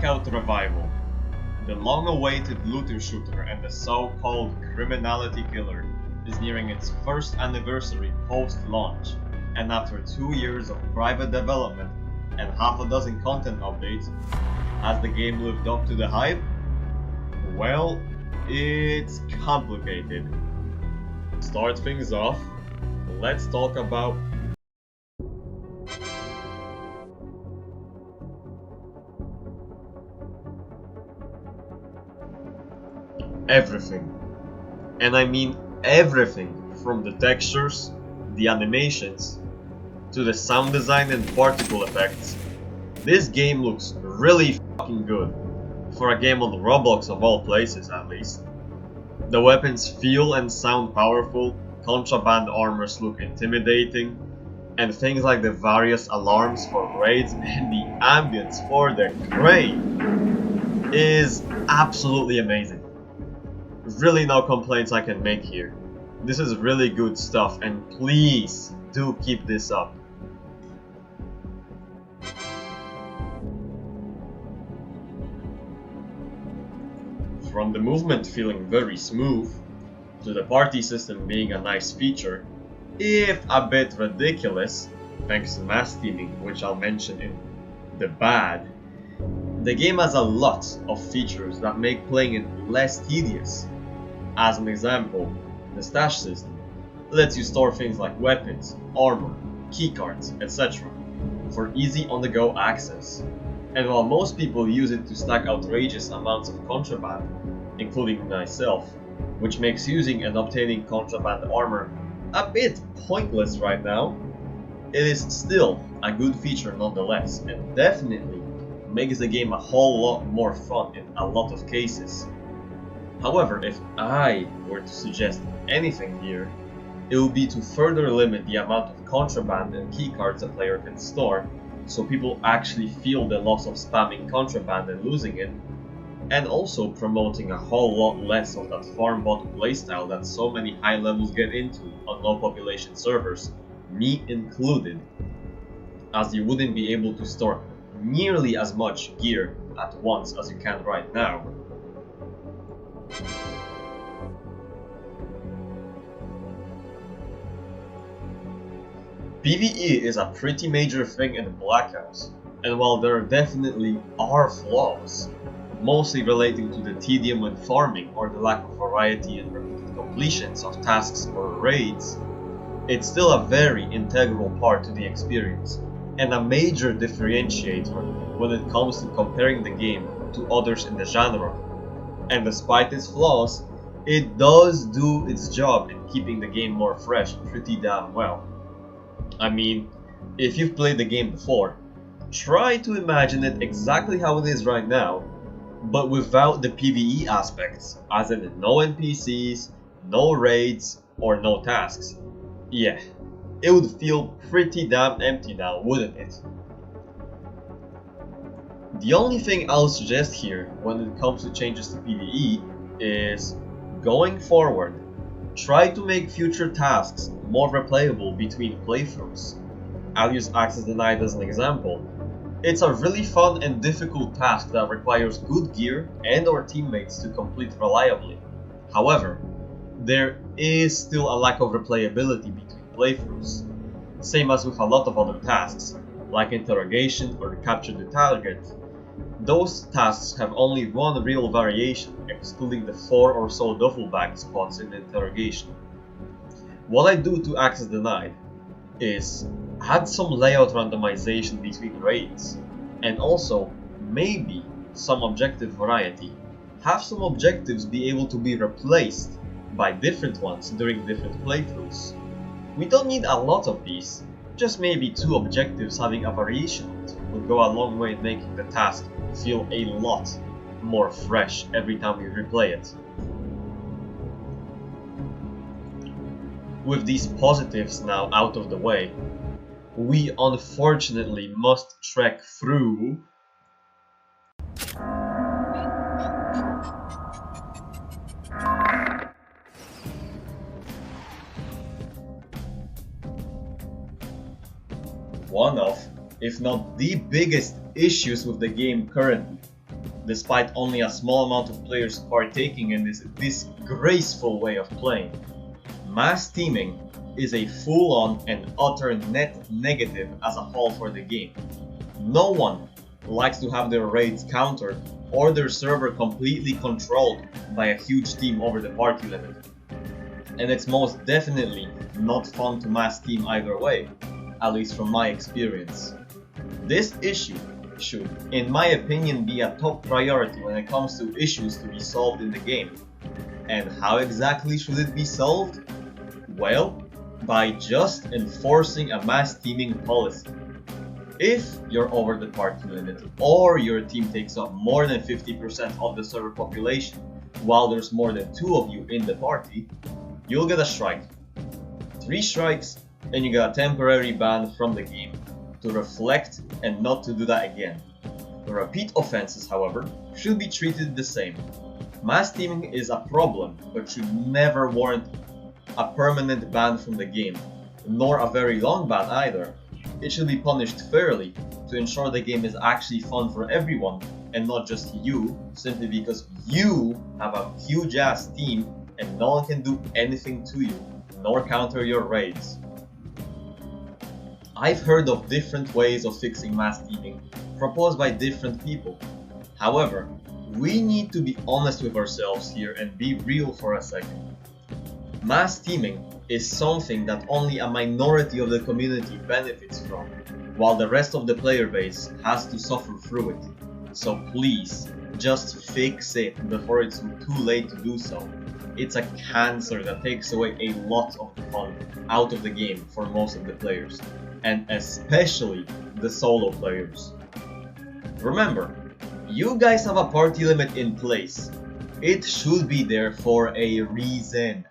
Blackout Revival. The long-awaited looter shooter and the so-called criminality killer is nearing its first anniversary post-launch, and after 2 years of private development and half a dozen content updates, has the game lived up to the hype? Well, it's complicated. To start things off, let's talk about everything. And I mean everything, from the textures, the animations, to the sound design and particle effects. This game looks really fucking good, for a game on Roblox of all places at least. The weapons feel and sound powerful, contraband armors look intimidating, and things like the various alarms for raids and the ambience for the crane is absolutely amazing. Really no complaints I can make here. This is really good stuff, and please do keep this up. From the movement feeling very smooth, to the party system being a nice feature, if a bit ridiculous, thanks to mass teaming, which I'll mention in the bad, the game has a lot of features that make playing it less tedious. As an example, the stash system lets you store things like weapons, armor, keycards, etc. for easy on-the-go access. And while most people use it to stack outrageous amounts of contraband, including myself, which makes using and obtaining contraband armor a bit pointless right now, it is still a good feature nonetheless, and definitely makes the game a whole lot more fun in a lot of cases. However, if I were to suggest anything here, it would be to further limit the amount of contraband and keycards a player can store, so people actually feel the loss of spamming contraband and losing it, and also promoting a whole lot less of that farm bot playstyle that so many high levels get into on low population servers, me included, as you wouldn't be able to store nearly as much gear at once as you can right now. PvE is a pretty major thing in Blackout, and while there definitely are flaws, mostly relating to the tedium when farming or the lack of variety and repeated completions of tasks or raids, it's still a very integral part to the experience, and a major differentiator when it comes to comparing the game to others in the genre. And despite its flaws, it does do its job in keeping the game more fresh pretty damn well. I mean, if you've played the game before, try to imagine it exactly how it is right now, but without the PvE aspects, as in no NPCs, no raids, or no tasks. Yeah, it would feel pretty damn empty now, wouldn't it? The only thing I'll suggest here when it comes to changes to PvE is, going forward, try to make future tasks more replayable between playthroughs. I'll use Access Denied as an example. It's a really fun and difficult task that requires good gear and or teammates to complete reliably. However, there is still a lack of replayability between playthroughs. Same as with a lot of other tasks, like interrogation or capture the target. Those tasks have only one real variation, excluding the 4 or so duffel bag spots in interrogation. What I do to Access Denied is add some layout randomization between raids, and also maybe some objective variety. Have some objectives be able to be replaced by different ones during different playthroughs. We don't need a lot of these, just maybe 2 objectives having a variation on it would go a long way in making the task feel a lot more fresh every time you replay it. With these positives now out of the way, we unfortunately must trek through one of, if not the biggest issues with the game currently, despite only a small amount of players partaking in this disgraceful way of playing. Mass teaming is a full-on and utter net negative as a whole for the game. No one likes to have their raids countered or their server completely controlled by a huge team over the party limit. And it's most definitely not fun to mass team either way, at least from my experience. This issue should, in my opinion, be a top priority when it comes to issues to be solved in the game. And how exactly should it be solved? Well, by just enforcing a mass teaming policy. If you're over the party limit or your team takes up more than 50% of the server population while there's more than 2 of you in the party, you'll get a strike. 3 strikes and you get a temporary ban from the game to reflect and not to do that again. The repeat offenses, however, should be treated the same. Mass teaming is a problem but should never warrant a permanent ban from the game, nor a very long ban either. It should be punished fairly to ensure the game is actually fun for everyone and not just you, simply because you have a huge ass team and no one can do anything to you, nor counter your raids. I've heard of different ways of fixing mass teaming proposed by different people. However, we need to be honest with ourselves here and be real for a second. Mass teaming is something that only a minority of the community benefits from, while the rest of the player base has to suffer through it. So please, just fix it before it's too late to do so. It's a cancer that takes away a lot of the fun out of the game for most of the players, and especially the solo players. Remember, you guys have a party limit in place. It should be there for a reason.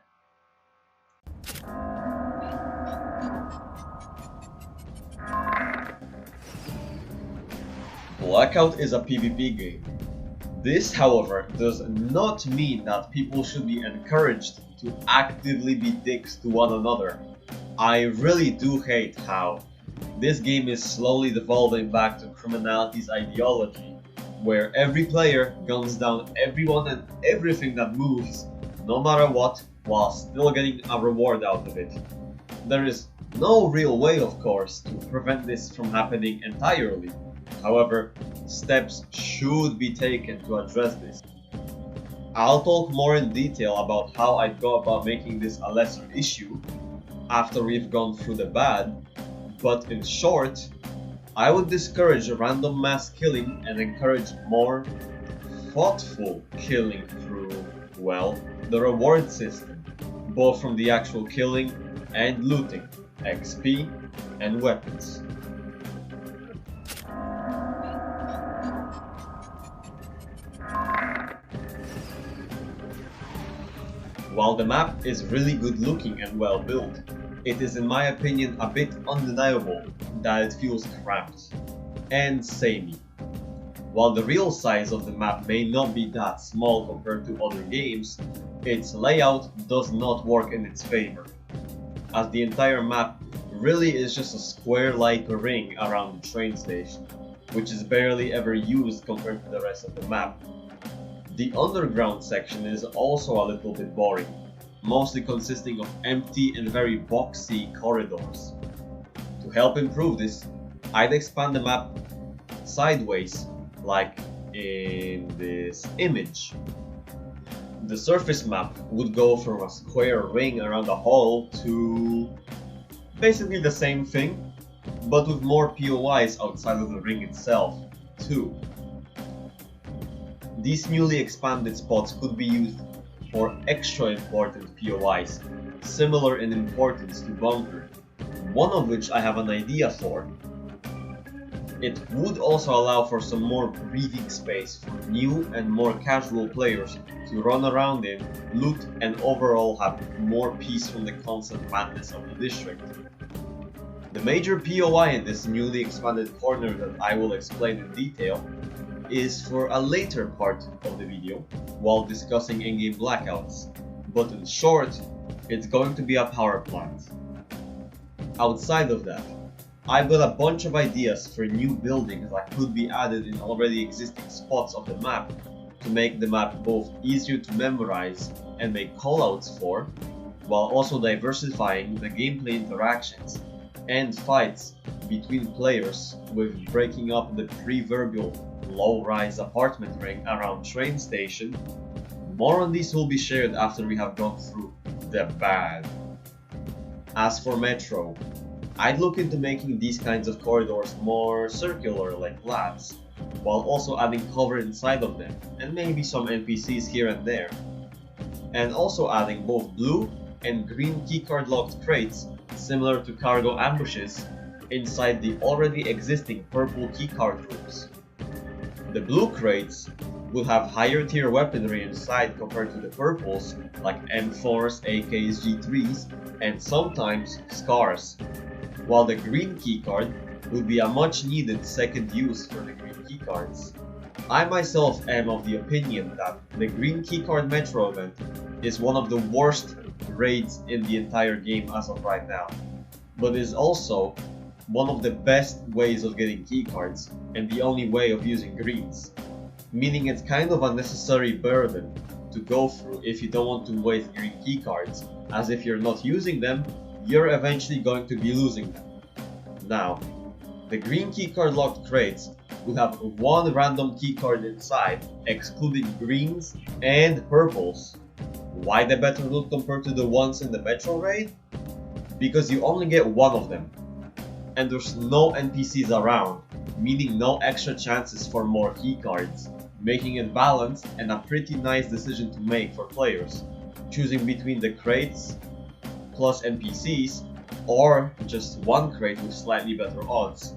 Blackout is a PvP game. This, however, does not mean that people should be encouraged to actively be dicks to one another. I really do hate how this game is slowly devolving back to criminality's ideology, where every player guns down everyone and everything that moves, no matter what, while still getting a reward out of it. There is no real way, of course, to prevent this from happening entirely. However, steps should be taken to address this. I'll talk more in detail about how I'd go about making this a lesser issue after we've gone through the bad, but in short, I would discourage random mass killing and encourage more thoughtful killing through, well, the reward system, both from the actual killing and looting, XP and weapons. While the map is really good looking and well built, it is in my opinion a bit undeniable that it feels cramped and samey. While the real size of the map may not be that small compared to other games, its layout does not work in its favor, as the entire map really is just a square-like ring around the train station, which is barely ever used compared to the rest of the map. The underground section is also a little bit boring, mostly consisting of empty and very boxy corridors. To help improve this, I'd expand the map sideways, like in this image. The surface map would go from a square ring around a hall to basically the same thing, but with more POIs outside of the ring itself, too. These newly expanded spots could be used for extra important POIs, similar in importance to Bunker, one of which I have an idea for. It would also allow for some more breathing space for new and more casual players to run around in, loot, and overall have more peace from the constant madness of the district. The major POI in this newly expanded corner that I will explain in detail is for a later part of the video while discussing in-game blackouts, but in short, it's going to be a power plant. Outside of that, I've got a bunch of ideas for new buildings that could be added in already existing spots of the map to make the map both easier to memorize and make callouts for, while also diversifying the gameplay interactions and fights between players with breaking up the proverbial low-rise apartment ring around train station. More on these will be shared after we have gone through the bad. As for Metro, I'd look into making these kinds of corridors more circular like labs, while also adding cover inside of them and maybe some NPCs here and there. And also adding both blue and green keycard locked crates similar to cargo ambushes inside the already existing purple keycard rooms. The blue crates will have higher tier weaponry inside compared to the purples like M4s, AKs, G3s, and sometimes scars, while the green keycard will be a much needed second use for the green keycards. I myself am of the opinion that the green keycard metro event is one of the worst raids in the entire game as of right now, but is also one of the best ways of getting keycards and the only way of using greens, meaning it's kind of a necessary burden to go through if you don't want to waste green keycards, as if you're not using them, you're eventually going to be losing them. Now, the green keycard locked crates will have one random keycard inside, excluding greens and purples. Why the better loot compared to the ones in the Metro raid? Because you only get one of them, and there's no NPCs around, meaning no extra chances for more keycards, making it balanced and a pretty nice decision to make for players, choosing between the crates plus NPCs or just one crate with slightly better odds.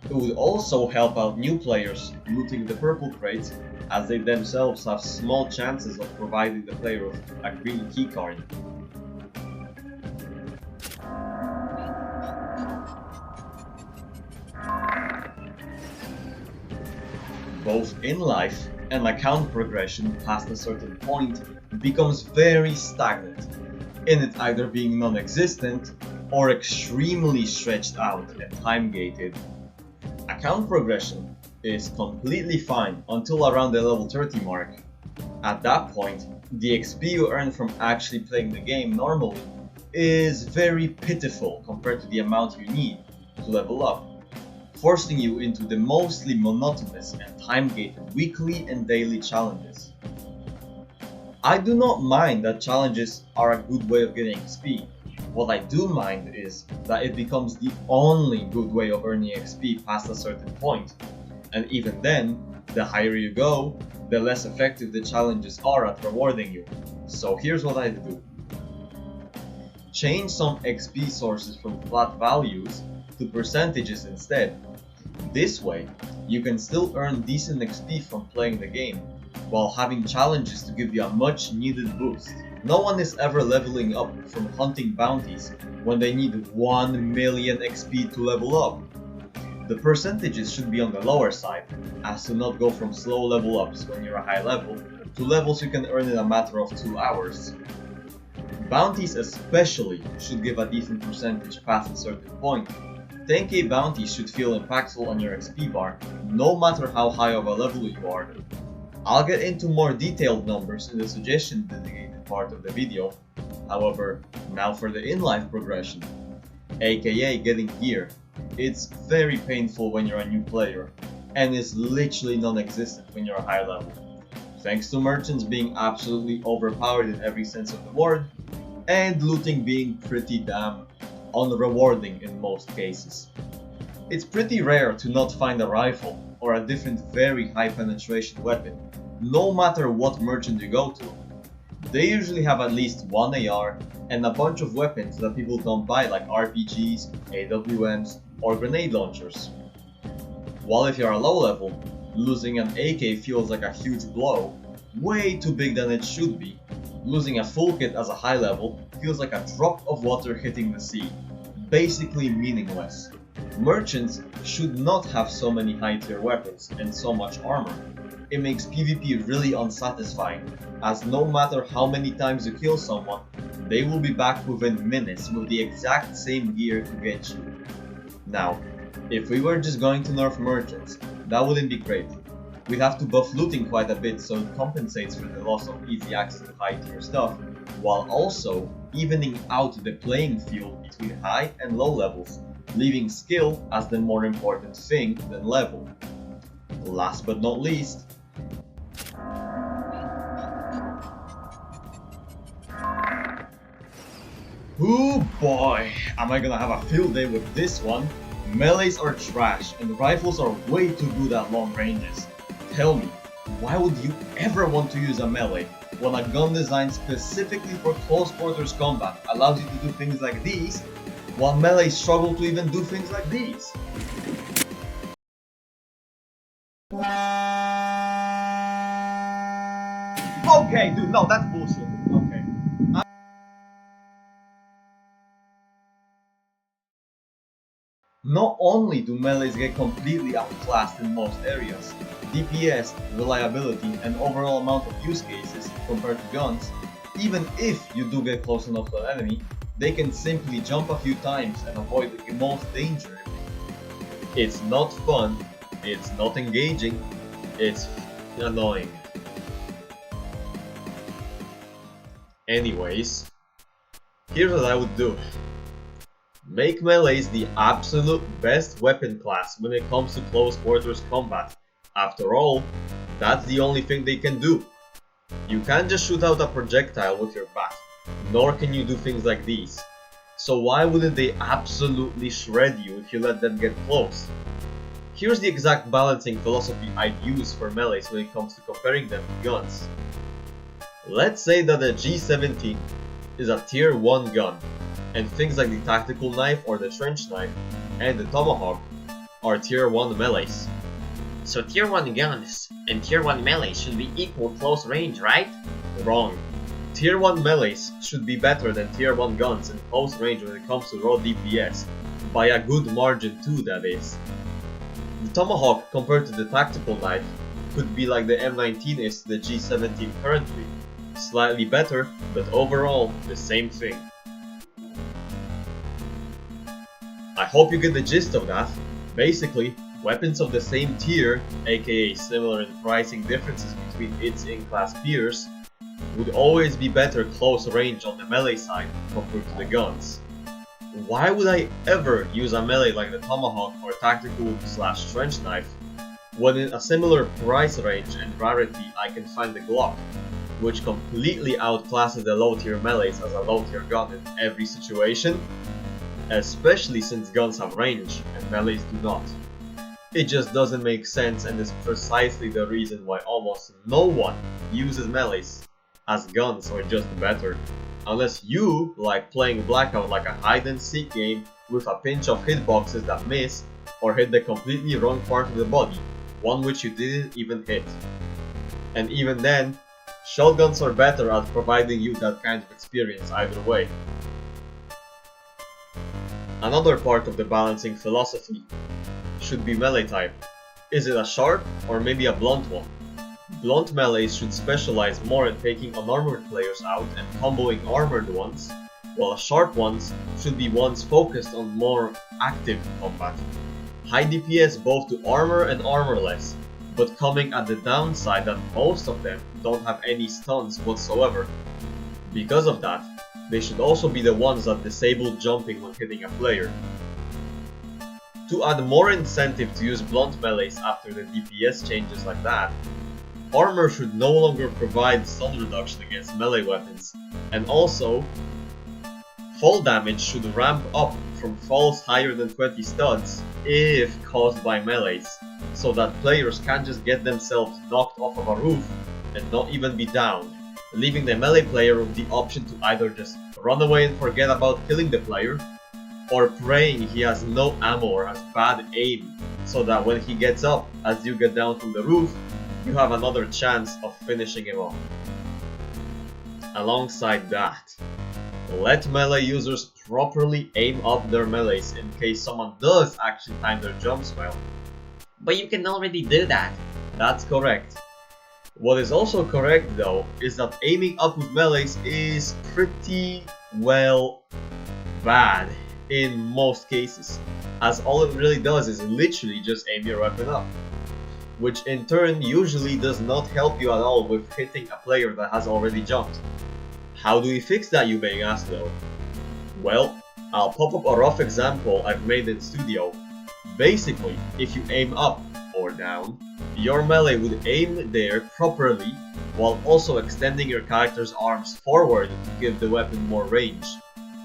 It would also help out new players looting the purple crates, as they themselves have small chances of providing the player with a green keycard. Both in life and account progression past a certain point becomes very stagnant, in it either being non-existent or extremely stretched out and time-gated. Account progression is completely fine until around the level 30 mark. At that point, the XP you earn from actually playing the game normally is very pitiful compared to the amount you need to level up, forcing you into the mostly monotonous and time-gated weekly and daily challenges. I do not mind that challenges are a good way of getting XP. What I do mind is that it becomes the only good way of earning XP past a certain point, and even then, the higher you go, the less effective the challenges are at rewarding you. So here's what I do. Change some XP sources from flat values to percentages instead. This way, you can still earn decent XP from playing the game, while having challenges to give you a much needed boost. No one is ever leveling up from hunting bounties when they need 1 million XP to level up. The percentages should be on the lower side, as to not go from slow level ups when you're a high level to levels you can earn in a matter of 2 hours. Bounties especially should give a decent percentage past a certain point. 10k bounties should feel impactful on your XP bar, no matter how high of a level you are. I'll get into more detailed numbers in the suggestion dedicated part of the video. However, now for the in-life progression, aka getting gear. It's very painful when you're a new player, and is literally non-existent when you're a high level, thanks to merchants being absolutely overpowered in every sense of the word, and looting being pretty damn unrewarding in most cases. It's pretty rare to not find a rifle or a different very high penetration weapon, no matter what merchant you go to. They usually have at least one AR and a bunch of weapons that people don't buy, like RPGs, AWMs, or grenade launchers. While if you're a low level, losing an AK feels like a huge blow, way too big than it should be. Losing a full kit as a high level feels like a drop of water hitting the sea, basically meaningless. Merchants should not have so many high tier weapons and so much armor. It makes PvP really unsatisfying, as no matter how many times you kill someone, they will be back within minutes with the exact same gear to get you. Now, if we were just going to nerf merchants, that wouldn't be great. We'd have to buff looting quite a bit so it compensates for the loss of easy access to high tier stuff, while also evening out the playing field between high and low levels, leaving skill as the more important thing than level. Last but not least, oh boy, am I gonna have a field day with this one. Melees are trash and rifles are way too good at long ranges. Tell me, why would you ever want to use a melee when a gun designed specifically for close quarters combat allows you to do things like these, while melees struggle to even do things like these? Okay, dude, no, that's bullshit. Okay. Not only do melees get completely outclassed in most areas, DPS, reliability, and overall amount of use cases compared to guns, even if you do get close enough to an enemy, they can simply jump a few times and avoid the most danger. It's not fun, it's not engaging, it's annoying. Anyways, here's what I would do. Make melees the absolute best weapon class when it comes to close quarters combat. After all, that's the only thing they can do. You can't just shoot out a projectile with your bat, nor can you do things like these. So why wouldn't they absolutely shred you if you let them get close? Here's the exact balancing philosophy I'd use for melees when it comes to comparing them to guns. Let's say that the G17 is a tier 1 gun, and things like the tactical knife or the trench knife and the tomahawk are tier 1 melees. So tier 1 guns and tier 1 melees should be equal close range, right? Wrong. Tier 1 melees should be better than tier 1 guns in close range when it comes to raw DPS, by a good margin too, that is. The tomahawk compared to the tactical knife could be like the M19 is to the G17 currently, slightly better, but overall the same thing. I hope you get the gist of that. Basically, weapons of the same tier, aka similar in pricing differences between its in-class peers, would always be better close range on the melee side compared to the guns. Why would I ever use a melee like the tomahawk or tactical/trench knife when in a similar price range and rarity I can find the Glock, which completely outclasses the low tier melees as a low tier gun in every situation? Especially since guns have range and melees do not. It just doesn't make sense and is precisely the reason why almost no one uses melees, as guns are just better. Unless you like playing Blackout like a hide and seek game with a pinch of hitboxes that miss or hit the completely wrong part of the body, one which you didn't even hit. And even then, shotguns are better at providing you that kind of experience either way. Another part of the balancing philosophy should be melee type. Is it a sharp or maybe a blunt one? Blunt melees should specialize more in taking unarmored players out and comboing armored ones, while sharp ones should be ones focused on more active combat. High DPS both to armor and armorless, but coming at the downside that most of them don't have any stuns whatsoever. Because of that, they should also be the ones that disable jumping when hitting a player. To add more incentive to use blunt melees after the DPS changes like that, armor should no longer provide stun reduction against melee weapons, and also, fall damage should ramp up from falls higher than 20 stuns if caused by melees, so that players can't just get themselves knocked off of a roof and not even be downed, leaving the melee player with the option to either just run away and forget about killing the player, or praying he has no ammo or has bad aim, so that when he gets up as you get down from the roof, you have another chance of finishing him off. Alongside that, let melee users properly aim up their melees in case someone does actually time their jumps well. But you can already do that. That's correct. What is also correct though is that aiming up with melees is pretty, well, bad. in most cases, as all it really does is literally just aim your weapon up, which in turn usually does not help you at all with hitting a player that has already jumped. How do we fix that, you may ask though? Well, I'll pop up a rough example I've made in studio. Basically, if you aim up or down, your melee would aim there properly while also extending your character's arms forward to give the weapon more range.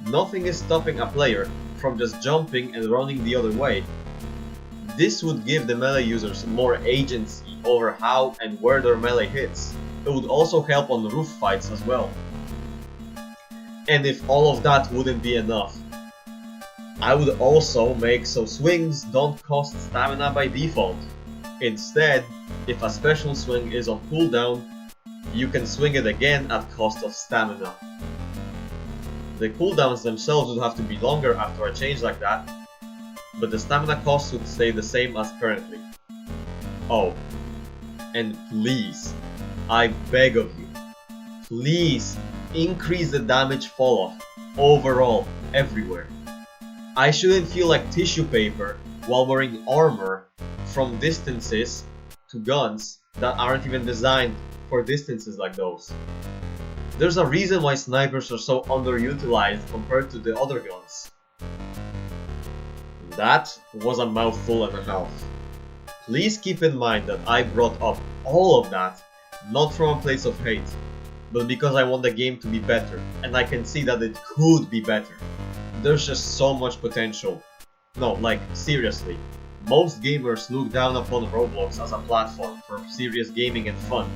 Nothing is stopping a player from just jumping and running the other way. This would give the melee users more agency over how and where their melee hits. It would also help on roof fights as well. And if all of that wouldn't be enough, I would also make so swings don't cost stamina by default. Instead, if a special swing is on cooldown, you can swing it again at cost of stamina. The cooldowns themselves would have to be longer after a change like that, but the stamina cost would stay the same as currently. Oh, and please, I beg of you, please increase the damage fall off overall everywhere. I shouldn't feel like tissue paper while wearing armor from distances to guns that aren't even designed for distances like those. There's a reason why snipers are so underutilized compared to the other guns. That was a mouthful and a half. Please keep in mind that I brought up all of that not from a place of hate, but because I want the game to be better, and I can see that it could be better. There's just so much potential. No, like, seriously. Most gamers look down upon Roblox as a platform for serious gaming and fun,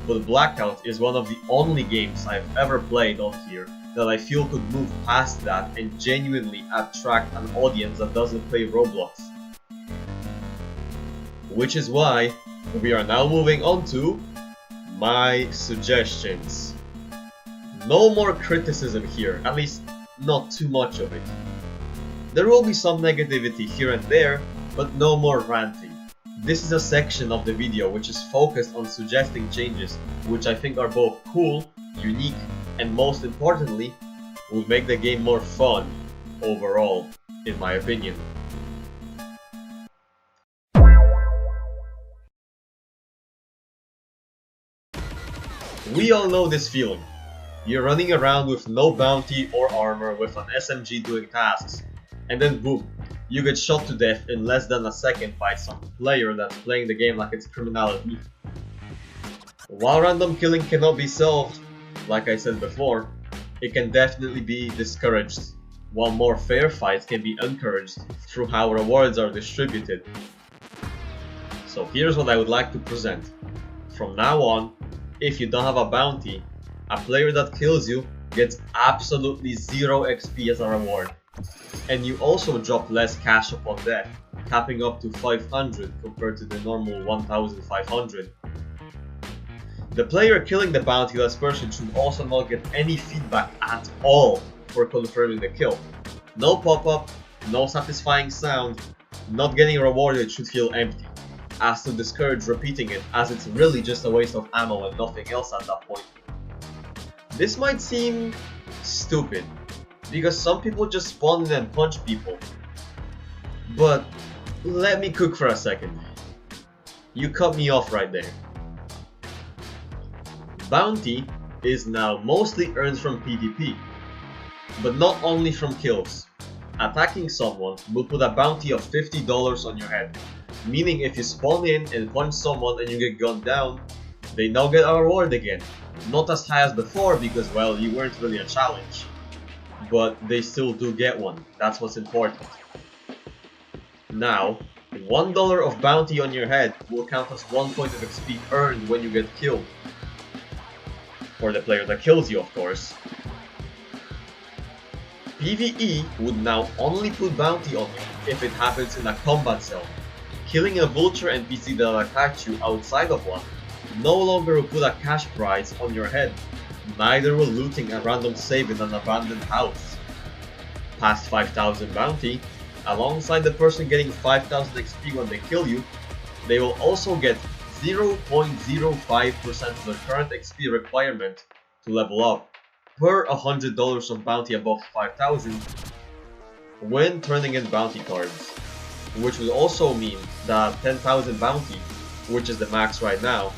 but Blackout is one of the only games I've ever played on here that I feel could move past that and genuinely attract an audience that doesn't play Roblox. Which is why we are now moving on to my suggestions. No more criticism here, at least not too much of it. There will be some negativity here and there, but no more ranting. This is a section of the video which is focused on suggesting changes which I think are both cool, unique, and most importantly, will make the game more fun overall, in my opinion. We all know this feeling. You're running around with no bounty or armor with an SMG doing tasks, and then boom, you get shot to death in less than a second by some player that's playing the game like it's criminality. While random killing cannot be solved, like I said before, it can definitely be discouraged, while more fair fights can be encouraged through how rewards are distributed. So here's what I would like to present. From now on, if you don't have a bounty, a player that kills you gets absolutely 0 XP as a reward. And you also drop less cash upon death, capping up to 500 compared to the normal 1500. The player killing the bountyless person should also not get any feedback at all for confirming the kill. No pop-up, no satisfying sound, not getting rewarded should feel empty, as to discourage repeating it, as it's really just a waste of ammo and nothing else at that point. This might seem stupid, because some people just spawn in and punch people. But let me cook for a second. You cut me off right there. Bounty is now mostly earned from PvP, but not only from kills. Attacking someone will put a bounty of $50 on your head, meaning if you spawn in and punch someone and you get gunned down, they now get a reward again. Not as high as before because, well, you weren't really a challenge. But they still do get one, that's what's important. Now, $1 of bounty on your head will count as 1 point of XP earned when you get killed. For the player that kills you, of course. PvE would now only put bounty on you if it happens in a combat zone. Killing a vulture NPC that attacked you outside of one no longer will put a cash prize on your head, neither will looting a random save in an abandoned house. Past 5000 bounty, alongside the person getting 5000 XP when they kill you, they will also get 0.05% of the current XP requirement to level up per $100 of bounty above 5000, when turning in bounty cards, which would also mean that 10,000 bounty, which is the max right now,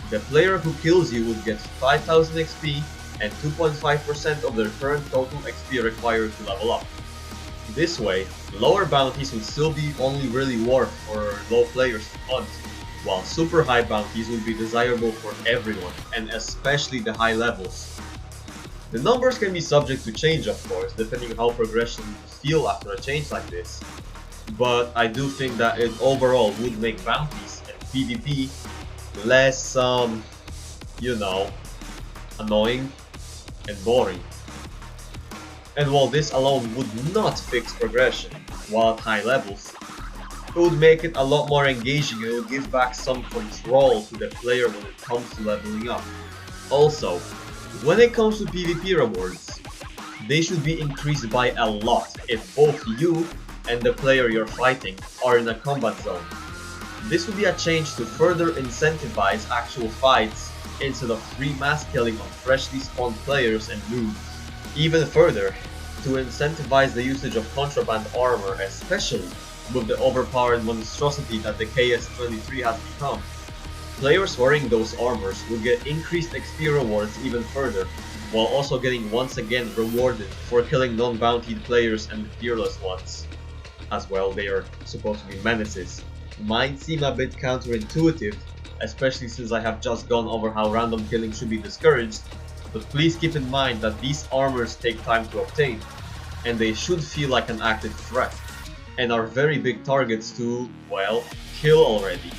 the player who kills you would get 5,000 XP and 2.5% of their current total XP required to level up. This way, lower bounties would still be only really worth for low players to hunt, while super high bounties would be desirable for everyone, and especially the high levels. The numbers can be subject to change, of course, depending on how progression feel after a change like this, but I do think that it overall would make bounties and PvP less, annoying and boring. And while this alone would not fix progression while at high levels, it would make it a lot more engaging and it would give back some control to the player when it comes to leveling up. Also, when it comes to PvP rewards, they should be increased by a lot if both you and the player you're fighting are in a combat zone. This would be a change to further incentivize actual fights instead of free mass killing on freshly spawned players and noobs. Even further, to incentivize the usage of contraband armor, especially with the overpowered monstrosity that the KS-23 has become. Players wearing those armors would get increased XP rewards even further, while also getting once again rewarded for killing non-bountied players and fearless ones. As well, they are supposed to be menaces. Might seem a bit counterintuitive, especially since I have just gone over how random killing should be discouraged, but please keep in mind that these armors take time to obtain, and they should feel like an active threat, and are very big targets to, well, kill already.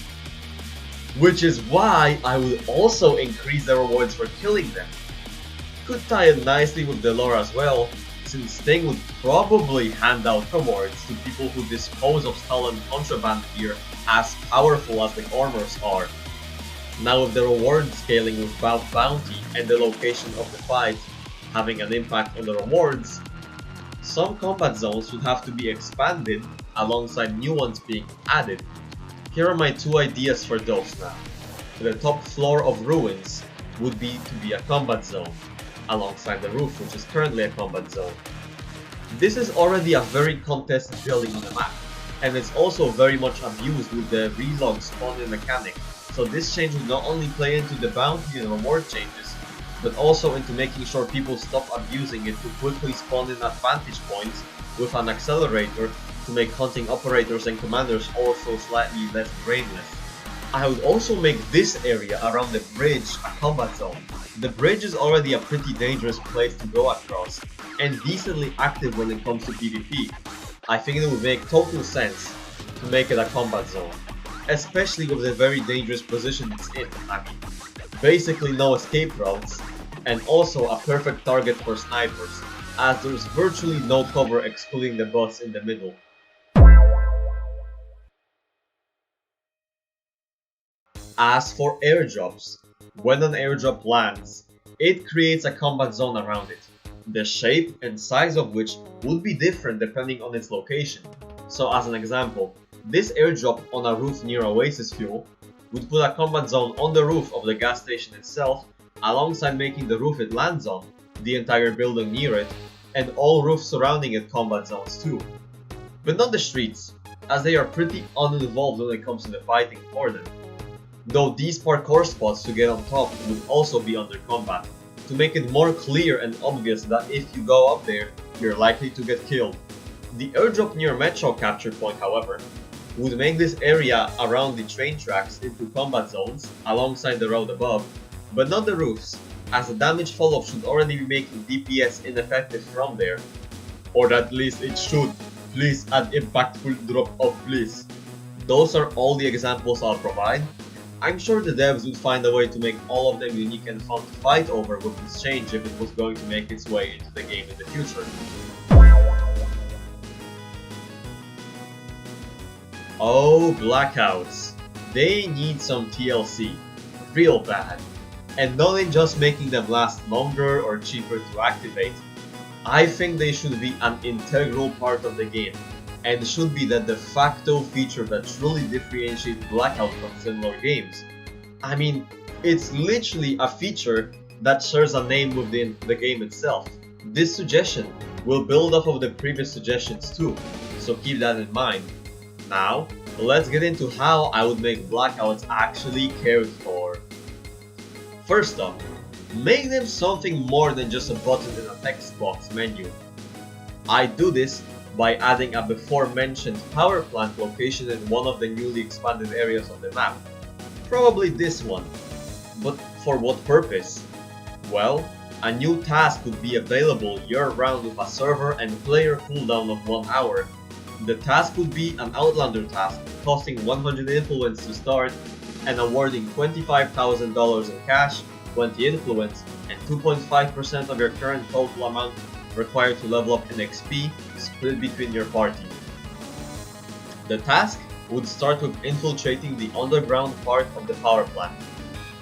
Which is why I will also increase the rewards for killing them. Could tie in nicely with the lore as well, since Sting would probably hand out rewards to people who dispose of stolen contraband gear as powerful as the armors are. Now with the reward scaling with bounty and the location of the fight having an impact on the rewards, some combat zones would have to be expanded alongside new ones being added. Here are my two ideas for those now. The top floor of ruins would be to be a combat zone, alongside the roof, which is currently a combat zone. This is already a very contested building on the map, and it's also very much abused with the relog spawning mechanic, so this change would not only play into the bounty and reward changes, but also into making sure people stop abusing it to quickly spawn in at vantage points with an accelerator to make hunting operators and commanders also slightly less brainless. I would also make this area around the bridge a combat zone. The bridge is already a pretty dangerous place to go across, and decently active when it comes to PvP. I think it would make total sense to make it a combat zone, especially with the very dangerous position it's in. I mean, basically no escape routes, and also a perfect target for snipers, as there's virtually no cover excluding the bots in the middle. As for airdrops, when an airdrop lands, it creates a combat zone around it, the shape and size of which would be different depending on its location. So as an example, this airdrop on a roof near Oasis Fuel would put a combat zone on the roof of the gas station itself, alongside making the roof it lands on, the entire building near it, and all roofs surrounding it combat zones too. But not the streets, as they are pretty uninvolved when it comes to the fighting for them. Though these parkour spots to get on top would also be under combat, to make it more clear and obvious that if you go up there, you're likely to get killed. The airdrop near Metro capture point, however, would make this area around the train tracks into combat zones alongside the road above, but not the roofs, as the damage follow-up should already be making DPS ineffective from there. Or at least it should. Please add impactful drop off, please. Those are all the examples I'll provide. I'm sure the devs would find a way to make all of them unique and fun to fight over with this change if it was going to make its way into the game in the future. Oh, Blackouts. They need some TLC. Real bad. And not in just making them last longer or cheaper to activate. I think they should be an integral part of the game, and should be the de facto feature that truly differentiates Blackout from similar games. I mean, it's literally a feature that shares a name within the game itself. This suggestion will build off of the previous suggestions too, so keep that in mind. Now, let's get into how I would make blackouts actually cared for. First off, make them something more than just a button in a text box menu. I do this by adding a before mentioned power plant location in one of the newly expanded areas of the map. Probably this one. But for what purpose? Well, a new task would be available year-round with a server and player cooldown of 1 hour. The task would be an Outlander task, costing 100 influence to start and awarding $25,000 in cash, 20 influence, and 2.5% of your current total amount required to level up in XP, split between your party. The task would start with infiltrating the underground part of the power plant,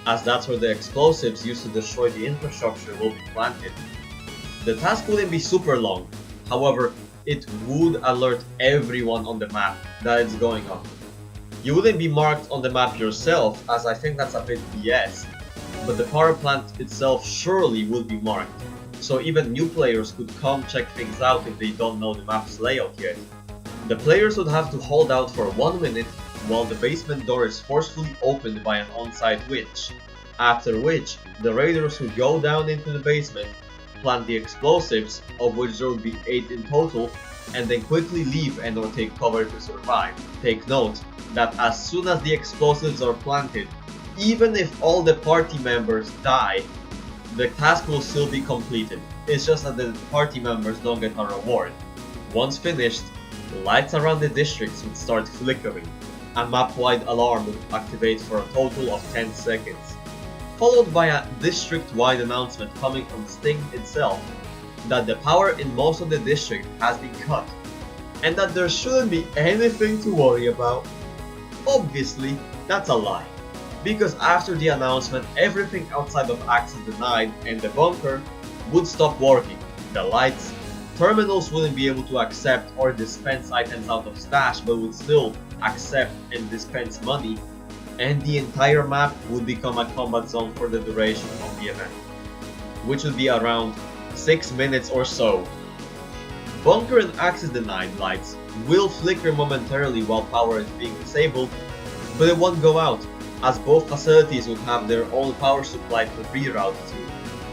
as that's where the explosives used to destroy the infrastructure will be planted. The task wouldn't be super long, however, it would alert everyone on the map that it's going on. You wouldn't be marked on the map yourself, as I think that's a bit BS, but the power plant itself surely would be marked, so even new players could come check things out if they don't know the map's layout yet. The players would have to hold out for 1 minute while the basement door is forcefully opened by an on-site winch, after which the raiders would go down into the basement, plant the explosives, of which there would be 8 in total, and then quickly leave and or take cover to survive. Take note that as soon as the explosives are planted, even if all the party members die, the task will still be completed. It's just that the party members don't get a reward. Once finished, the lights around the districts would start flickering. A map-wide alarm would activate for a total of 10 seconds, followed by a district-wide announcement coming from Sting itself that the power in most of the district has been cut, and that there shouldn't be anything to worry about. Obviously, that's a lie, because after the announcement, everything outside of access denied and the bunker would stop working. The lights, terminals wouldn't be able to accept or dispense items out of stash but would still accept and dispense money, and the entire map would become a combat zone for the duration of the event, which would be around 6 minutes or so. Bunker and access denied lights will flicker momentarily while power is being disabled, but it won't go out, as both facilities would have their own power supply to reroute to.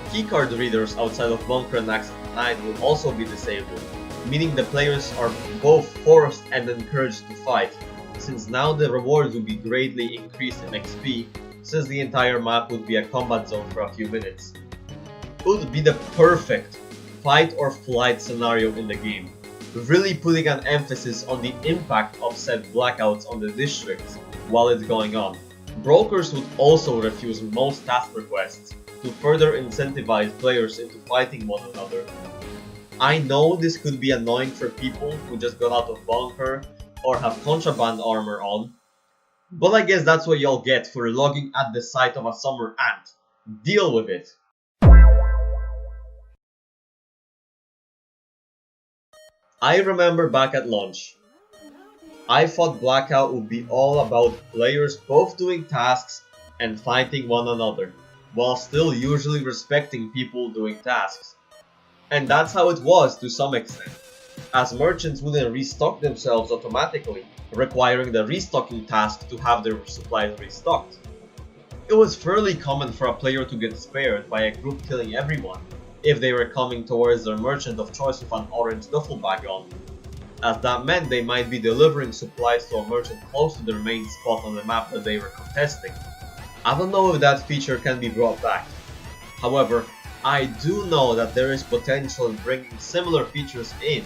Keycard readers outside of bunker and access denied will also be disabled, meaning the players are both forced and encouraged to fight, since now the rewards will be greatly increased in XP, since the entire map would be a combat zone for a few minutes. It would be the perfect fight or flight scenario in the game, really putting an emphasis on the impact of said blackouts on the districts while it's going on. Brokers would also refuse most task requests to further incentivize players into fighting one another. I know this could be annoying for people who just got out of bunker or have contraband armor on, but I guess that's what y'all get for logging at the site of a summer ant. Deal with it. I remember back at launch, I thought Blackout would be all about players both doing tasks and fighting one another, while still usually respecting people doing tasks. And that's how it was to some extent, as merchants wouldn't restock themselves automatically, requiring the restocking task to have their supplies restocked. It was fairly common for a player to get spared by a group killing everyone if they were coming towards their merchant of choice with an orange duffel bag on, as that meant they might be delivering supplies to a merchant close to their main spot on the map that they were contesting. I don't know if that feature can be brought back. However, I do know that there is potential in bringing similar features in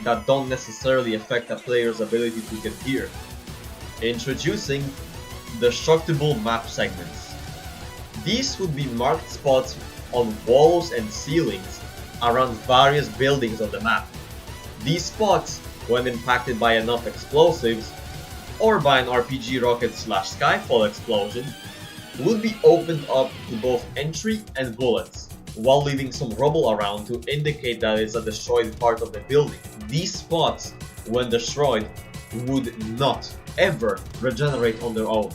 that don't necessarily affect a player's ability to get gear. Introducing destructible map segments. These would be marked spots on walls and ceilings around various buildings on the map. These spots, when impacted by enough explosives, or by an RPG rocket / Skyfall explosion, would be opened up to both entry and bullets, while leaving some rubble around to indicate that it's a destroyed part of the building. These spots, when destroyed, would not ever regenerate on their own,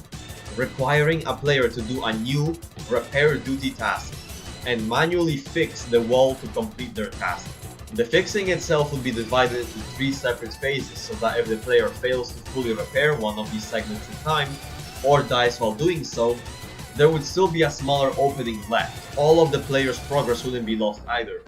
requiring a player to do a new repair duty task and manually fix the wall to complete their task. The fixing itself would be divided into 3 separate phases so that if the player fails to fully repair one of these segments in time, or dies while doing so, there would still be a smaller opening left. All of the player's progress wouldn't be lost either.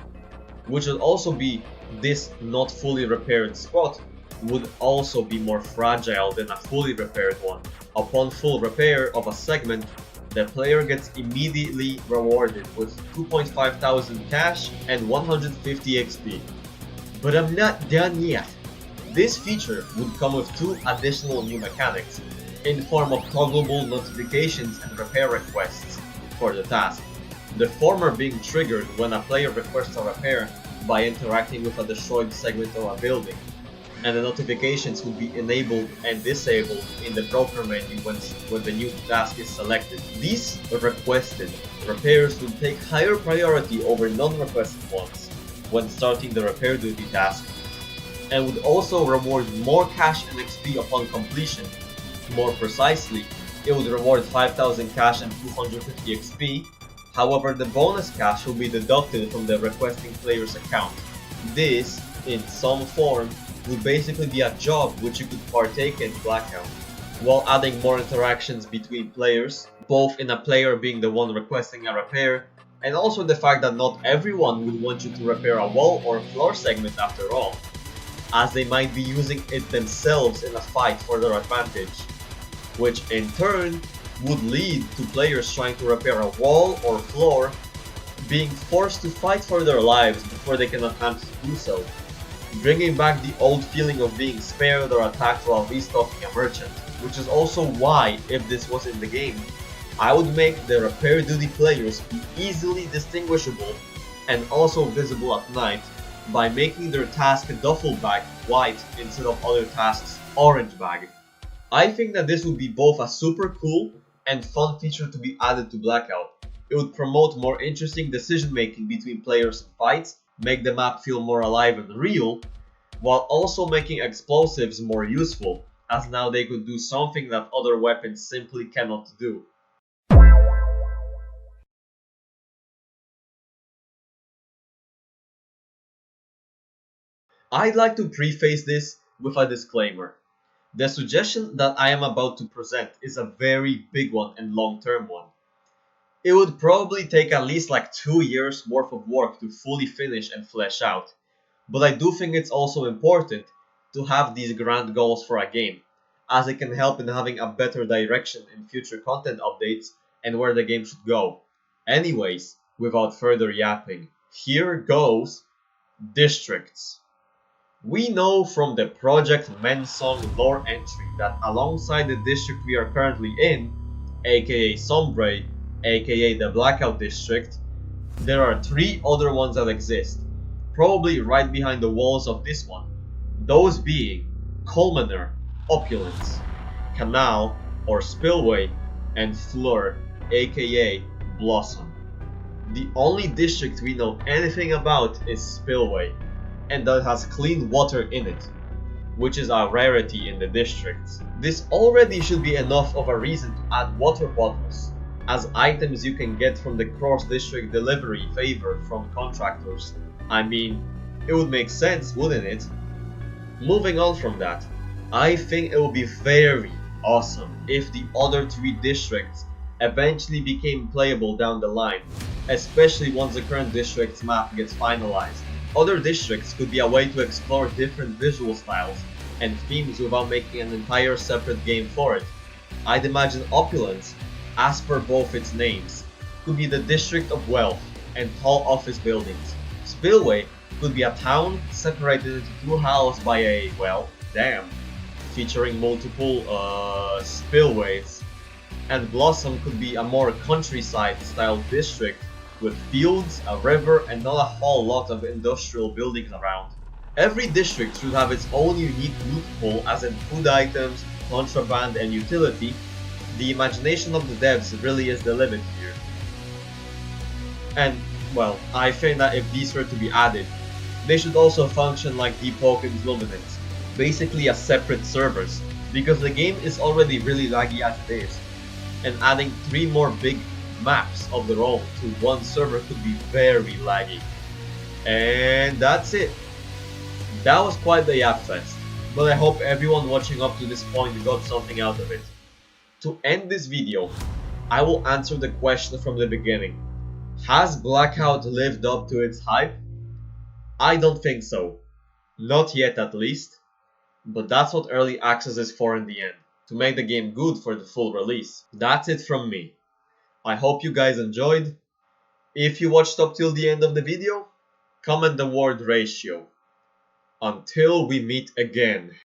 Which would also be this not fully repaired spot would also be more fragile than a fully repaired one. Upon full repair of a segment, the player gets immediately rewarded with 2,500 cash and 150 XP. But I'm not done yet. This feature would come with 2 additional new mechanics in form of toggleable notifications and repair requests for the task. The former being triggered when a player requests a repair by interacting with a destroyed segment or a building, and the notifications would be enabled and disabled in the broker menu when the new task is selected. These requested repairs would take higher priority over non-requested ones when starting the repair duty task, and would also reward more cash and XP upon completion. More precisely, it would reward 5,000 cash and 250 XP. However, the bonus cash will be deducted from the requesting player's account. This, in some form, would basically be a job which you could partake in Blackout, while adding more interactions between players, both in a player being the one requesting a repair, and also the fact that not everyone would want you to repair a wall or floor segment after all, as they might be using it themselves in a fight for their advantage, which in turn would lead to players trying to repair a wall or floor being forced to fight for their lives before they can attempt to do so, bringing back the old feeling of being spared or attacked while restocking a merchant, which is also why, if this was in the game, I would make the repair duty players be easily distinguishable and also visible at night by making their task duffel bag white instead of other tasks orange bag. I think that this would be both a super cool and fun feature to be added to Blackout. It would promote more interesting decision making between players in fights, make the map feel more alive and real, while also making explosives more useful, as now they could do something that other weapons simply cannot do. I'd like to preface this with a disclaimer. The suggestion that I am about to present is a very big one and long-term one. It would probably take at least like 2 years worth of work to fully finish and flesh out, but I do think it's also important to have these grand goals for a game, as it can help in having a better direction in future content updates and where the game should go. Anyways, without further yapping, here goes Districts. We know from the Project Mensong lore entry that alongside the district we are currently in, aka Sombre, aka the Blackout district, there are 3 other ones that exist, probably right behind the walls of this one, those being Colmener, Opulence, Canal or Spillway, and Fleur, aka Blossom. The only district we know anything about is Spillway, and that has clean water in it, which is a rarity in the districts. This already should be enough of a reason to add water bottles, as items you can get from the cross-district delivery favor from contractors. I mean, it would make sense, wouldn't it? Moving on from that, I think it would be very awesome if the other 3 districts eventually became playable down the line, especially once the current district's map gets finalized. Other districts could be a way to explore different visual styles and themes without making an entire separate game for it. I'd imagine Opulence, as per both its names, could be the district of wealth and tall office buildings. Spillway could be a town separated into 2 halves by a, well, dam, featuring multiple spillways. And Blossom could be a more countryside style district with fields, a river, and not a whole lot of industrial buildings around. Every district should have its own unique loot pool, as in food items, contraband, and utility. The imagination of the devs really is the limit here. And, well, I think that if these were to be added, they should also function like Depot and Luminance, basically as separate servers, because the game is already really laggy as it is, and adding 3 more big maps of their own to one server could be very laggy. And that's it. That was quite the Yap Fest, but I hope everyone watching up to this point got something out of it. To end this video, I will answer the question from the beginning. Has Blackout lived up to its hype? I don't think so. Not yet at least. But that's what early access is for in the end, to make the game good for the full release. That's it from me. I hope you guys enjoyed. If you watched up till the end of the video, comment the word ratio. Until we meet again.